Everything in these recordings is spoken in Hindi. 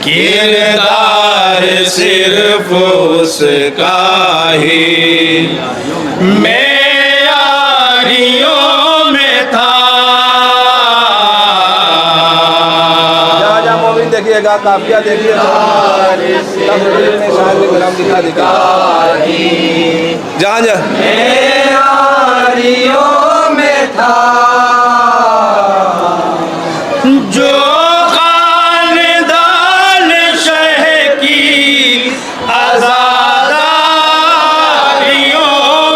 किरदार सिर्फ उसका ही मेयारियों में था। जहाँ जहाँ मोमिन देखिएगा, काफिया देखिएगा, कलाम दिखा दिखा जहाँ जहाँ मेयारियों में था जो खानदान शह की आजादारियों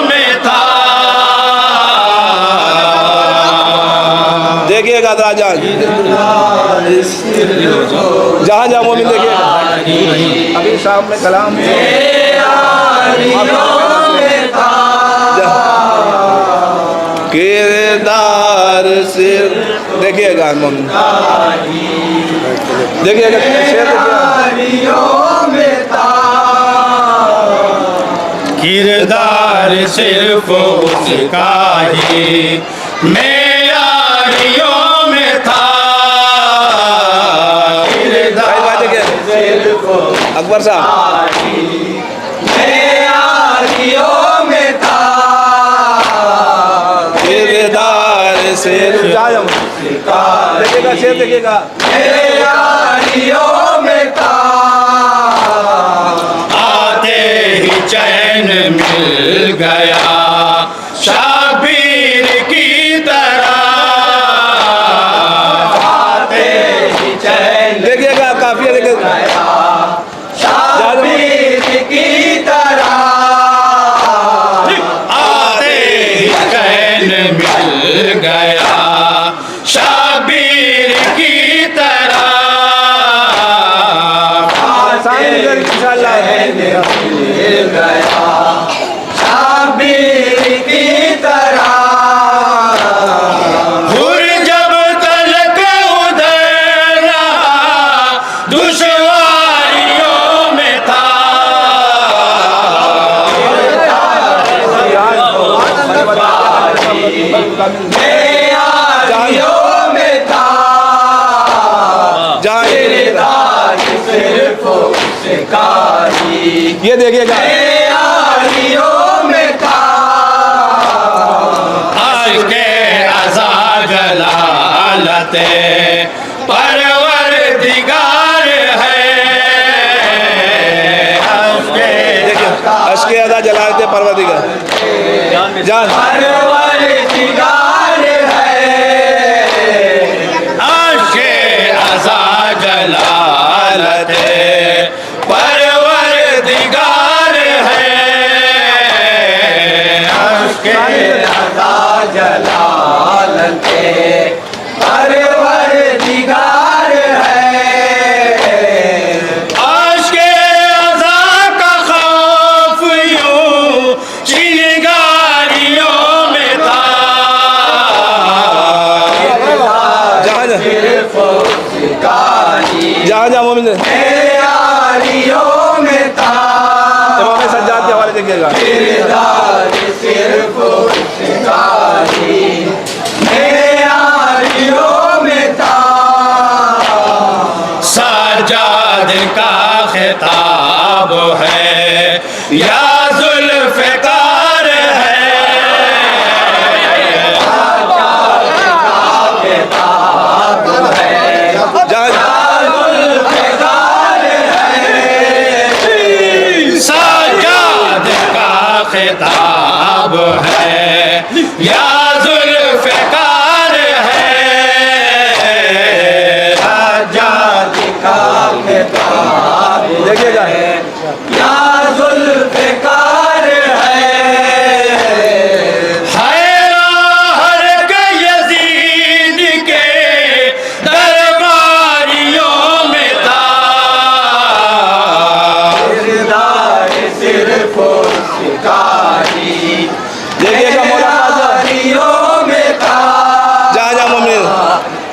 में था। देखिएगा राजा जहाँ जहाँ मोमिन देखिएगा। अभी सामने कलाम किरदार सिर देखिएगा मोमिन देखिएगा शेर किरदार सिर्फ उसका ही मेयारियों में था। किरदार सिर्फ अकबर साहब मेयारियों में था। किरदार सिर देखिएगा शेर देखिएगा मेयारियों में था। आते ही चैन मिल गया शाबीर की तरह। आते ही चैन देखिएगा काफिया देखिएगा शाबीर की तरह। आते ही चैन मिल गया शाबीर की तरह। इंशाअल्लाह मिल गया शाबीर की तरह। हुर जब तलक उधर रहा दुश्वारियों में था। मेयारियों में था। किरदार सिर्फ उसका ही ये देखिएगा मेयारियों में था। आशिक़े अज़ा जलालते परवरदिगार है। अश्के अदा जलालते परवरदिगार जान परवरदिगार है। आशिक़े अज़ा जलालते परवरदिगार है। आशिक़े अज़ा जलालते परवरदिगार है। आशिक़े अज़ा का खौफ यूं चिंगारियों में था। जहाँ सिर्फ उसका ही जहाँ जहाँ मोमिन मेयारियों में था। इमाम सज्जाद के हवाले देखिएगा किरदार सिर्फ उसका ही मेयारियों में था। सज्जाद का खिताब है या जुल्फ़िकार है। सज्जाद का खिताब है जहाँ सज्जाद का खिताब है या जुल्फ़िकार है। सज्जाद का खिताब देखिएगा या जुल्फ़िकार है। हर के यज़ीद के दरबारियों में था। किरदार सिर्फ उसका ही देखिएगा मौलाना में था। जहाँ जहाँ मोमिन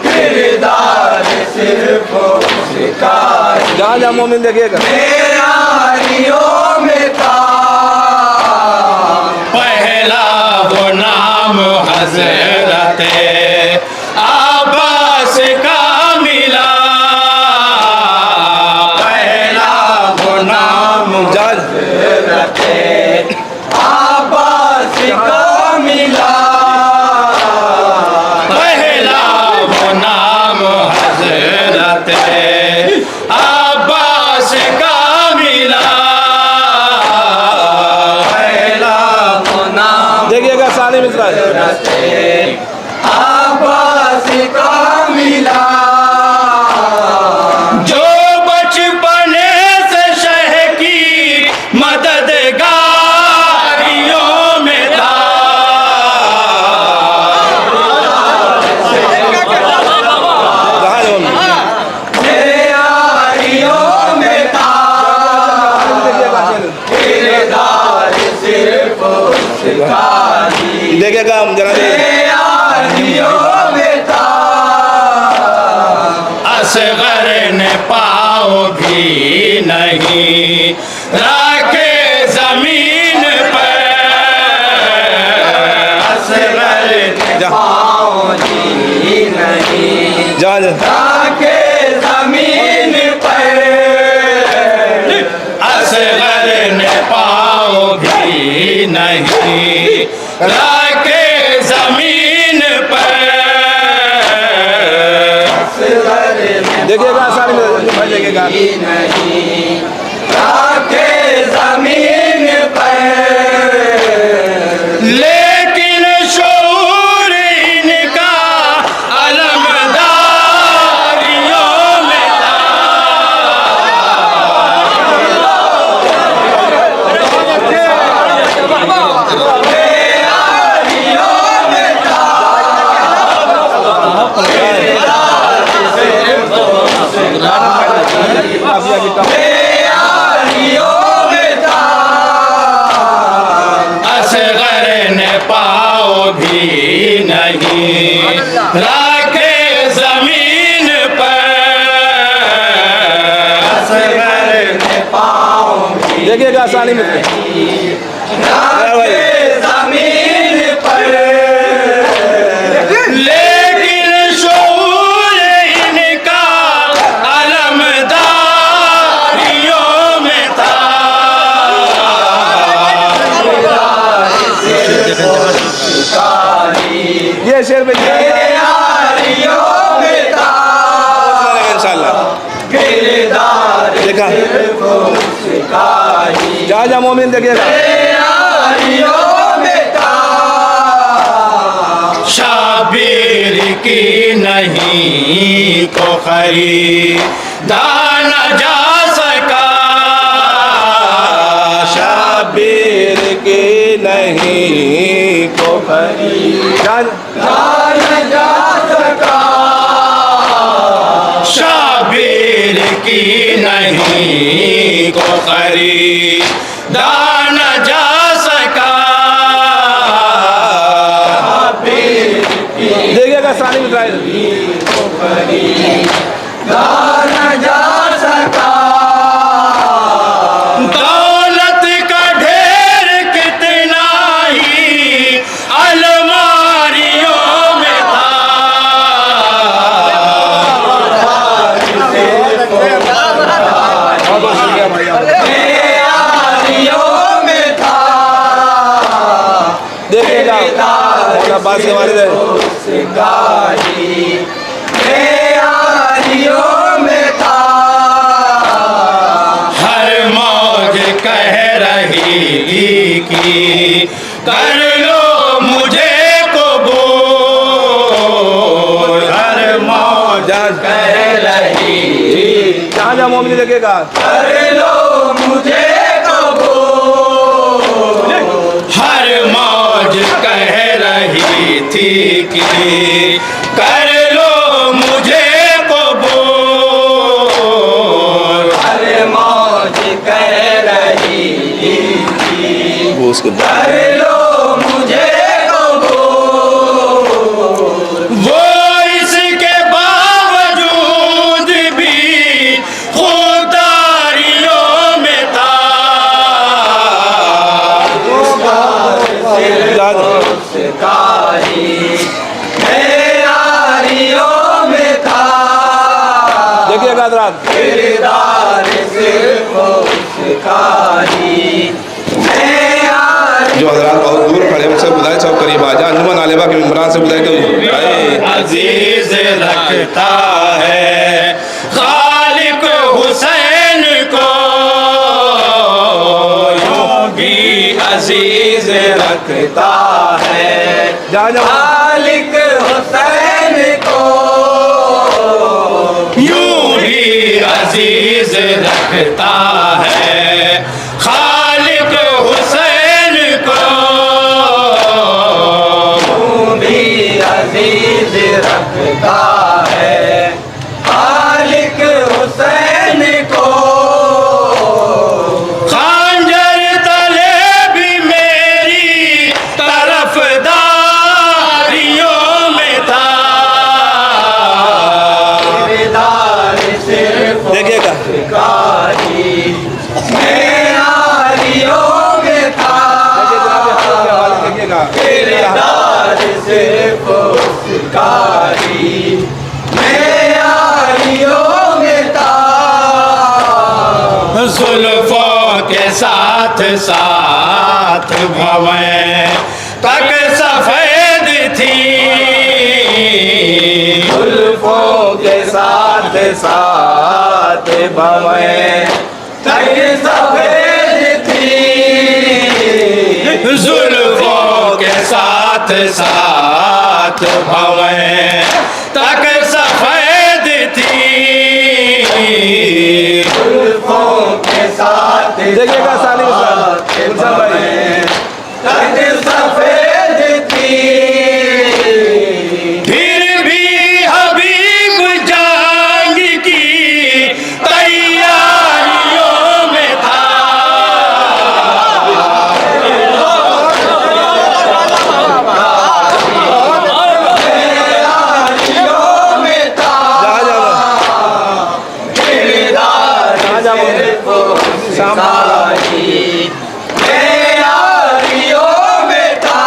किरदार सिर्फ उसका ही जहाँ जहाँ मोमिन देखिएगा मेयारियों में था। पहला वो नाम हज़रत अब्बास का मिला। उसका मिला पहला वो नाम देखिएगा सानी मिश्रा अब्बास का मिला जो बचपने से शह की मददगारियों में था जहाँ जो तैयारियों में था किरदार सिर्फ उसका ही देखिएगा हम जरा तैयारियों में था असगर ने पाओ भी नहीं रखे जमीन पर असगर ने पाओ भी नहीं जहाँ रखे जमीन पर असगर ने पाओ भी नहीं रखे जमीन पर देखिएगा सानी मिश्रा भाई देखिएगा नहीं रखे जमीन पर लेकिन शऊर इनका अलमदारियों में था तैयारियों में था तैयारियों में था असगर ने पाओ भी नहीं रखे जमीन पर असगर ने पाओ भी देखिएगा सानी मिश्रा रखे जमीन पर लेकिन शऊर इनका अलमदारियों में था ये शेर पे तैयारियों में था इंशाल्लाह किरदार देखा सिर्फ उसका ही जहाँ जहाँ मोमिन देखिएगा तैयारियों में था शाबीर की नहीं को खरीदा न जा सका शाबीर के नहीं को खरीदा न जा सका शाबीर की नहीं को खरीदा न जा सका देखिएगा सानी मिश्रा न जा सका दौलत का ढेर कितना ही अलमारियों में था तैयारियों में था देखिएगा अब्बास के वालिद है उसका ही तैयारियों में था हर मौज कह रही थी कि कर लो मुझे कबूल हर मौज कह रही थी जहाँ जहाँ मोमिन देखिएगा कर लो मुझे कबूल हर मौज कह रही थी कि कर लो मुझे कबूल हर मौज कह रही थी वो उसके कर लो मुझे कबूल वो इसके बावजूद भी खुदारियों में था देखिएगा हजरात जो हजरात बहुत दूर खड़े उनसे बुधाए सब करीब आ जा अंजुमन आलिमा के इमरान से बुधाए कि अजीज लगता है खालिक हुसैन को रखता है। जहाँ जहाँ खालिक हुसैन को यूं ही अजीज रखता है। खालिक हुसैन को यूं भी अजीज रखता है। खालिक हुसैन को खंजर तले भी मेरी तरफदारियों में था। देखिएगा कारी मेरारियों में था। देखिएगा किरदार सिर्फ कारी मेरारियों में था। जुल्फों के साथ साथ भवें तक सफेद थी। जुल्फों के साथ साथ भवें तक सफेद थी। जुल्फों के साथ साथ भवें तक सफेद थी। जुल्फों के साथ देखिएगा साली गुलशन भाई तक सफेद थी। फिर भी हबीब जंग की तैयारियों में था। तैयारियों में था। जहाँ जहाँ किरदार जहाँ जहाँ शाम तैयारियों में था।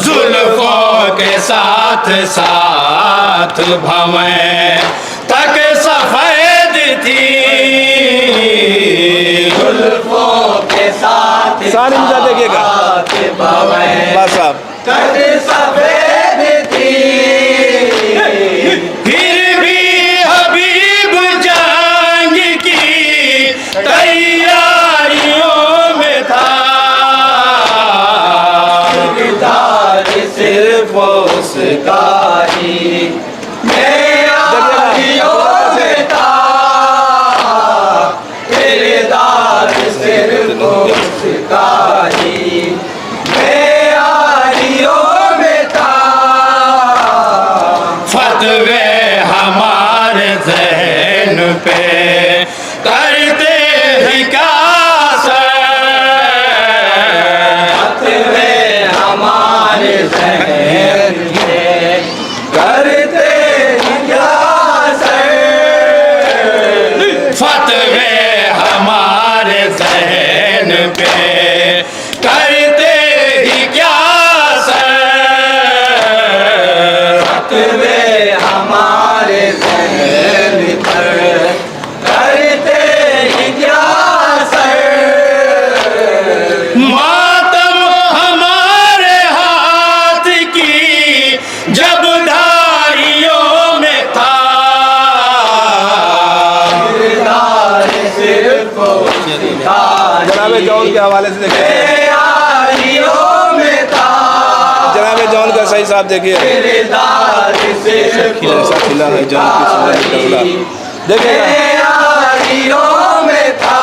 जुल्फों के साथ साथ भवें तक सफेद थी। जुल्फों के साथ सारी मिला देखिएगा भवें बस साहब तक सफेद थी। फिर भी हबीब जंग की तैयारियों में था। किरदार सिर्फ उसका ही मेरारियों में था। किरदार सिर्फ उसका ही मेरारियों में था। फतवे हमारे ज़हन पे करते हैं क्या असर। फतवे हमारे ज़हन पे करते हैं क्या असर। फतवे हमारे ज़हन पे करते ही क्या असर। फतवे हमारे ज़हन पर करते ही क्या असर। मातम हमारे हाथ की जब धारियों में था। किरदार सिर्फ जनाब जौन के हवाले से देखिए तैयारियों में था। जनाब जौन का सही साहब देखिए किरदार सिर्फ ऐसा खिला है जौन की सुबह निकला देखिएगा तैयारियों में था।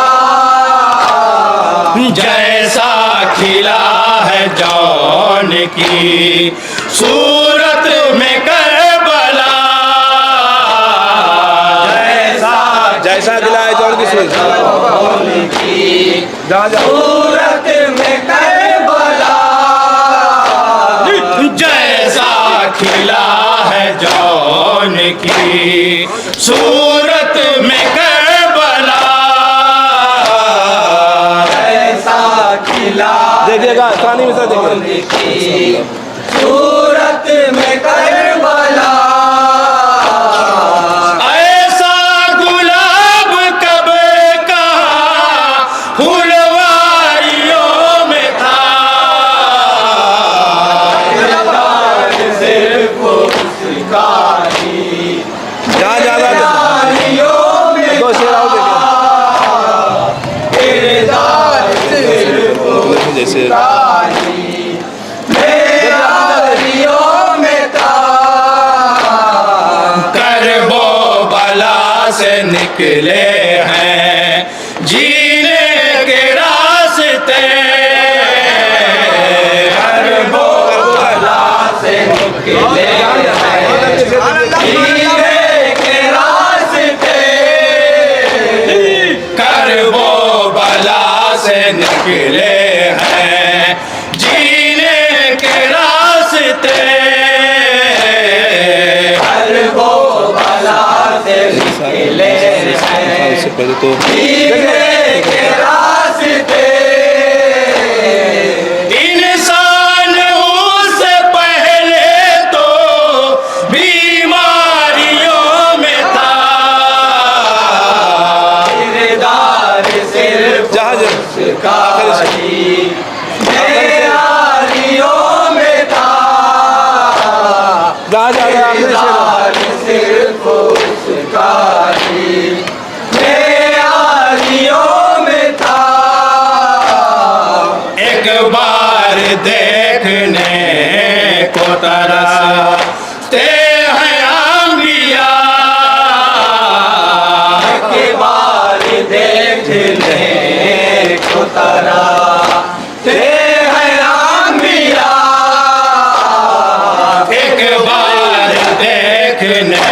जैसा खिला है जौन की सूरत में करबला। जैसा खिला है जौन की सूरत जहाँ जहाँ सूरत में करबला। जैसा खिला है जौन की सूरत में करबला। ऐसा खिला देखिएगा सानी मिश्रा देखिए की सूरत में करबला। ऐसा गुलाब कब कहाँ फुलवारियों में था। सिर्फ उसका ही जहाँ जहाँ से निकले हैं जीने के रास्ते हर वो बला से निकले हैं जीने के रास्ते कर वो बला से निकले हैं जीने के रास्ते हर वो बला से निकले हैं उससे पहले तो जीने के रास्ते इंसान उससे पहले तो बीमारियों में था किरदार सिर्फ जहाज उसका ही बीमारियों में था जहाज आ गया आपने से किरदार सिर्फ उसका ही बीमारियों में था एक बार देखने को तरसते हैं अंबिया एक बार देखने को तरसते हैं अंबिया एक बार देखने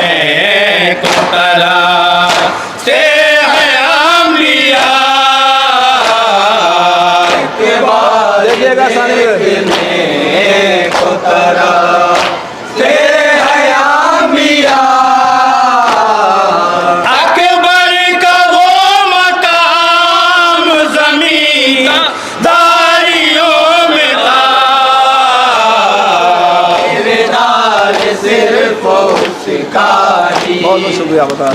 को तरसते हैं अंबिया एक बार देखिएगा सामने देखने को तरसते हैं अंबिया अकबर का वो मकाम ज़मीन दारियों में था किरदार सिर्फ उसका ही बहुत बहुत शुक्रिया बता